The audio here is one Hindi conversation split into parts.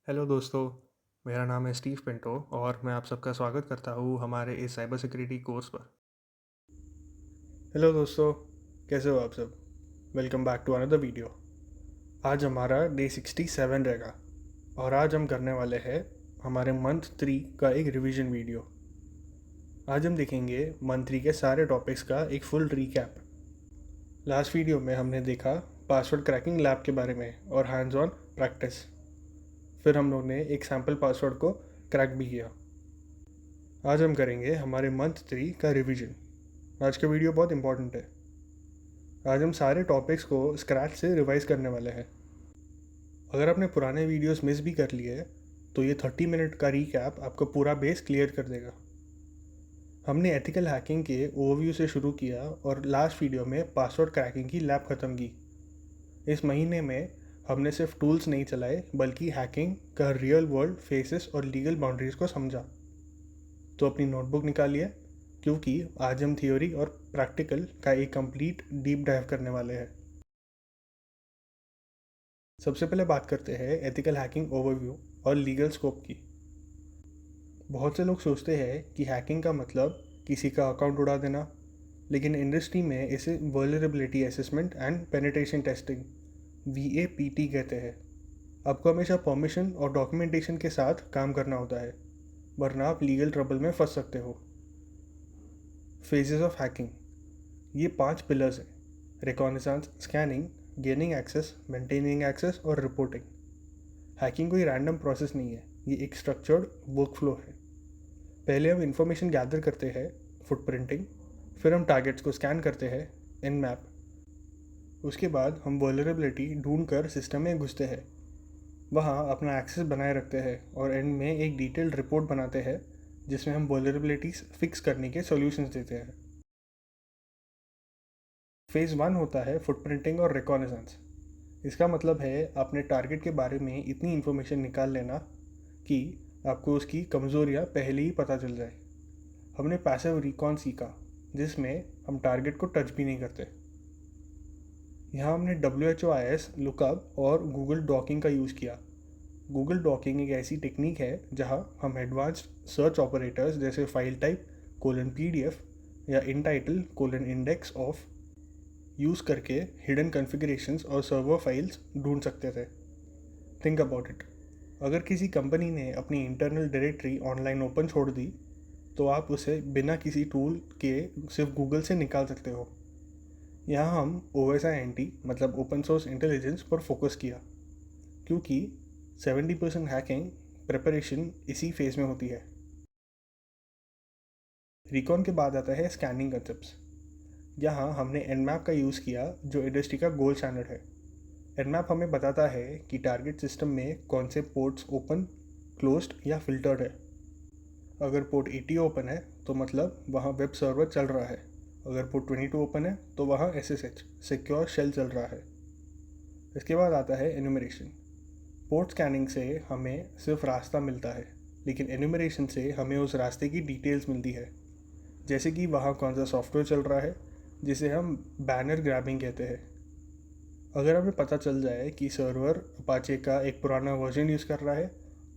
हेलो दोस्तों। मेरा नाम है स्टीव पिंटो और मैं आप सबका स्वागत करता हूँ हमारे इस साइबर सिक्योरिटी कोर्स पर। हेलो दोस्तों, कैसे हो आप सब? Welcome back to another video. आज हमारा डे 67 रहेगा और आज हम करने वाले हैं हमारे मंथ 3 का एक रिवीजन वीडियो। आज हम देखेंगे मंथ 3 के सारे टॉपिक्स का एक फुल रीकैप। लास्ट वीडियो में हमने देखा पासवर्ड क्रैकिंग लैब के बारे में और हैंड्स ऑन प्रैक्टिस। फिर हम लोग ने एक सैम्पल पासवर्ड को क्रैक भी किया। आज हम करेंगे हमारे मंथ 3 का रिवीजन। आज का वीडियो बहुत इंपॉर्टेंट है। आज हम सारे टॉपिक्स को स्क्रैच से रिवाइज करने वाले हैं। अगर आपने पुराने वीडियोस मिस भी कर लिए तो ये 30 मिनट का रीकैप आपको पूरा बेस क्लियर कर देगा। हमने एथिकल हैकिंग के ओवरव्यू से शुरू किया और लास्ट वीडियो में पासवर्ड क्रैकिंग की लैब ख़त्म की। इस महीने में हमने सिर्फ टूल्स नहीं चलाए बल्कि हैकिंग का रियल वर्ल्ड फेसेस और लीगल बाउंड्रीज को समझा। तो अपनी नोटबुक निकालिए क्योंकि आज हम थियोरी और प्रैक्टिकल का एक कंप्लीट डीप डाइव करने वाले हैं। सबसे पहले बात करते हैं एथिकल हैकिंग ओवरव्यू और लीगल स्कोप की। बहुत से लोग सोचते हैं कि हैकिंग का मतलब किसी का अकाउंट उड़ा देना, लेकिन इंडस्ट्री में इसे vulnerability assessment and penetration testing VAPT कहते हैं। आपको हमेशा परमिशन और डॉक्यूमेंटेशन के साथ काम करना होता है, वरना आप लीगल ट्रबल में फंस सकते हो। फेजेस ऑफ हैकिंग, ये 5 पिलर्स हैं: reconnaissance, scanning, gaining access, maintaining access और रिपोर्टिंग। हैकिंग कोई रैंडम प्रोसेस नहीं है, ये एक स्ट्रक्चर्ड वर्कफ्लो है। पहले हम इंफॉर्मेशन गैदर करते हैं, फुटप्रिंटिंग। फिर हम टारगेट्स को स्कैन करते हैं, Nmap। उसके बाद हम वल्नरेबिलिटी ढूंढ कर सिस्टम में घुसते हैं, वहाँ अपना एक्सेस बनाए रखते हैं और एंड में एक डिटेल्ड रिपोर्ट बनाते हैं जिसमें हम वल्नरेबिलिटीज फिक्स करने के सॉल्यूशंस देते हैं। फेज़ 1 होता है फुटप्रिंटिंग और रिकॉनिसेंस। इसका मतलब है अपने टारगेट के बारे में इतनी इन्फॉर्मेशन निकाल लेना कि आपको उसकी कमज़ोरियाँ पहले ही पता चल जाए। हमने पैसिव रिकॉन सीखा जिसमें हम टारगेट को टच भी नहीं करते। यहाँ हमने WHOIS लुकअप और गूगल डॉकिंग का यूज़ किया। गूगल डॉकिंग एक ऐसी टेक्निक है जहाँ हम एडवांस्ड सर्च ऑपरेटर्स जैसे फाइल टाइप :PDF या इन टाइटल :इंडेक्स ऑफ यूज़ करके हिडन कॉन्फ़िगरेशंस और सर्वर फाइल्स ढूंढ सकते थे। थिंक अबाउट इट, अगर किसी कंपनी ने अपनी इंटरनल डायरेक्टरी ऑनलाइन ओपन छोड़ दी तो आप उसे बिना किसी टूल के सिर्फ गूगल से निकाल सकते हो। यहाँ हम OSINT मतलब ओपन सोर्स इंटेलिजेंस पर फोकस किया क्योंकि 70% हैकिंग प्रिपरेशन इसी फेज में होती है। रिकॉन के बाद आता है स्कैनिंग कंसेप्ट्स। यहाँ हमने Nmap का यूज़ किया जो इंडस्ट्री का गोल्ड स्टैंडर्ड है। Nmap हमें बताता है कि टारगेट सिस्टम में कौन से पोर्ट्स ओपन, क्लोज्ड या फिल्टर्ड है। अगर पोर्ट 80 ओपन है तो मतलब वहाँ वेब सर्वर चल रहा है। अगर पोर्ट 22 ओपन है तो वहाँ SSH सिक्योर शेल चल रहा है। इसके बाद आता है एन्यूमरेशन। पोर्ट स्कैनिंग से हमें सिर्फ रास्ता मिलता है, लेकिन एन्यूमरेशन से हमें उस रास्ते की डिटेल्स मिलती है, जैसे कि वहाँ कौन सा सॉफ्टवेयर चल रहा है, जिसे हम बैनर ग्रैबिंग कहते हैं। अगर हमें पता चल जाए कि सर्वर अपाचे का एक पुराना वर्जन यूज़ कर रहा है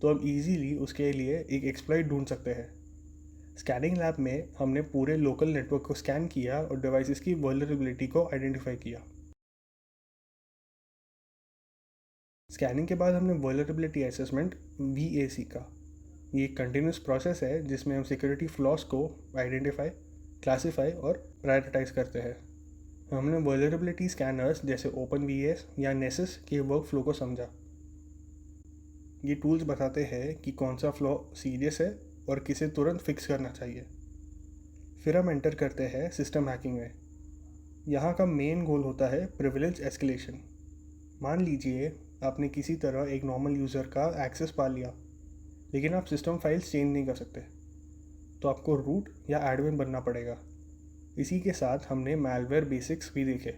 तो हम इजीली उसके लिए एक एक्सप्लॉइट ढूंढ सकते हैं। स्कैनिंग लैब में हमने पूरे लोकल नेटवर्क को स्कैन किया और डिवाइसेस की वल्नरेबिलिटी को आइडेंटिफाई किया। स्कैनिंग के बाद हमने वल्नरेबिलिटी असेसमेंट VA सीखा। ये एक कंटिन्यूस प्रोसेस है जिसमें हम सिक्योरिटी फ्लॉस को आइडेंटिफाई, क्लासीफाई और प्रायोरिटाइज करते हैं। हमने वल्नरेबिलिटी स्कैनर्स जैसे OpenVAS या Nessus के वर्कफ्लो को समझा। ये टूल्स बताते हैं कि कौन सा फ्लॉ सीरियस है और किसे तुरंत फिक्स करना चाहिए। फिर हम एंटर करते हैं सिस्टम हैकिंग में। यहाँ का मेन गोल होता है प्रिविलेज एस्केलेशन। मान लीजिए आपने किसी तरह एक नॉर्मल यूज़र का एक्सेस पा लिया, लेकिन आप सिस्टम फाइल्स चेंज नहीं कर सकते, तो आपको रूट या एडमिन बनना पड़ेगा। इसी के साथ हमने मैलवेयर बेसिक्स भी देखे।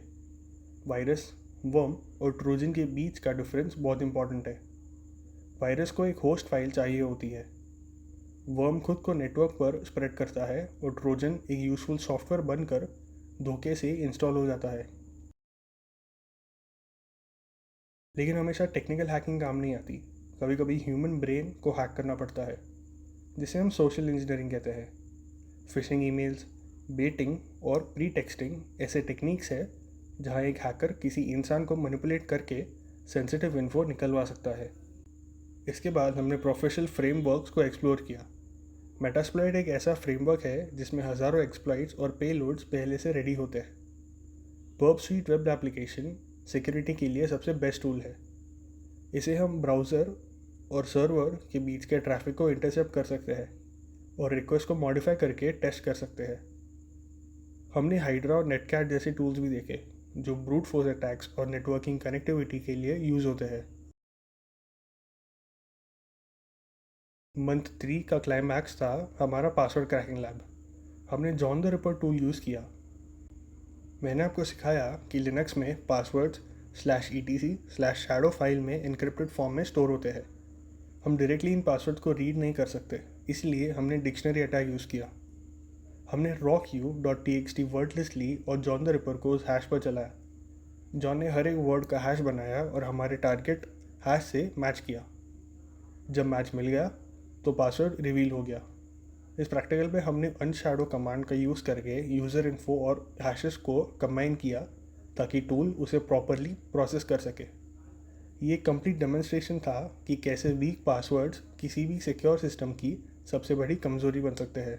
वायरस, वर्म और ट्रोजन के बीच का डिफरेंस बहुत इंपॉर्टेंट है। वायरस को एक होस्ट फाइल चाहिए होती है, वर्म खुद को नेटवर्क पर स्प्रेड करता है और ट्रोजन एक यूजफुल सॉफ्टवेयर बनकर धोखे से इंस्टॉल हो जाता है। लेकिन हमेशा टेक्निकल हैकिंग काम नहीं आती, कभी कभी ह्यूमन ब्रेन को हैक करना पड़ता है, जिसे हम सोशल इंजीनियरिंग कहते हैं। फिशिंग ईमेल्स, बेटिंग और प्री टेक्सटिंग ऐसे टेक्निक्स है जहां एक हैकर किसी इंसान को मैनिपुलेट करके सेंसिटिव इन्फो निकलवा सकता है। इसके बाद हमने प्रोफेशनल फ्रेमवर्क्स को एक्सप्लोर किया। मेटास्प्लॉइट एक ऐसा फ्रेमवर्क है जिसमें हज़ारों एक्सप्लॉइट्स और पेलोड्स पहले से रेडी होते हैं। Burp Suite web application security के लिए सबसे बेस्ट टूल है। इसे हम ब्राउज़र और सर्वर के बीच के ट्रैफिक को इंटरसेप्ट कर सकते हैं और रिक्वेस्ट को मॉडिफाई करके टेस्ट कर सकते हैं। हमने हाइड्रा और नेटकैट जैसे टूल्स भी देखे जो ब्रूट फोर्स अटैक्स और नेटवर्किंग कनेक्टिविटी के लिए यूज़ होते हैं। मंथ 3 का क्लाइमैक्स था हमारा पासवर्ड क्रैकिंग लैब। हमने John the ripper tool use किया। मैंने आपको सिखाया कि लिनक्स में पासवर्ड्स /etc/shadow फाइल में इनक्रिप्टेड फॉर्म में स्टोर होते हैं। हम डायरेक्टली इन पासवर्ड को रीड नहीं कर सकते, इसलिए हमने डिक्शनरी अटैक यूज़ किया। हमने rocku.txt वर्ड लिस्ट ली और जॉन द रिपर को उस हैश पर चलाया। जॉन ने हर एक वर्ड का हैश बनाया और हमारे टारगेट हैश से मैच किया। जब मैच मिल गया तो पासवर्ड रिवील हो गया। इस प्रैक्टिकल पे हमने अनशैडो कमांड का यूज़ करके यूज़र इन्फो और हैशेस को कंबाइन किया ताकि टूल उसे प्रॉपरली प्रोसेस कर सके। ये कंप्लीट डेमोन्स्ट्रेशन था कि कैसे वीक पासवर्ड्स किसी भी सिक्योर सिस्टम की सबसे बड़ी कमज़ोरी बन सकते हैं।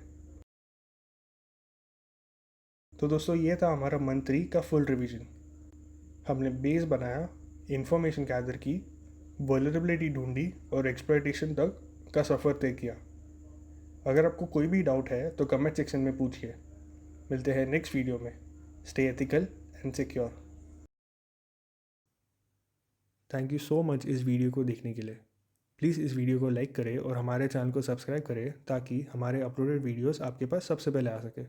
तो दोस्तों, ये था हमारा मंथ 3 का फुल रिवीजन। हमने बेस बनाया, इंफॉर्मेशन गैदर की, वल्नरेबिलिटी ढूंढी और एक्सप्लॉयटेशन तक का सफ़र तय किया। अगर आपको कोई भी डाउट है तो कमेंट सेक्शन में पूछिए। मिलते हैं नेक्स्ट वीडियो में। Stay ethical and secure. Thank you so much इस वीडियो को देखने के लिए। प्लीज़ इस वीडियो को लाइक करें और हमारे चैनल को सब्सक्राइब करें ताकि हमारे अपलोडेड वीडियोस आपके पास सबसे पहले आ सके।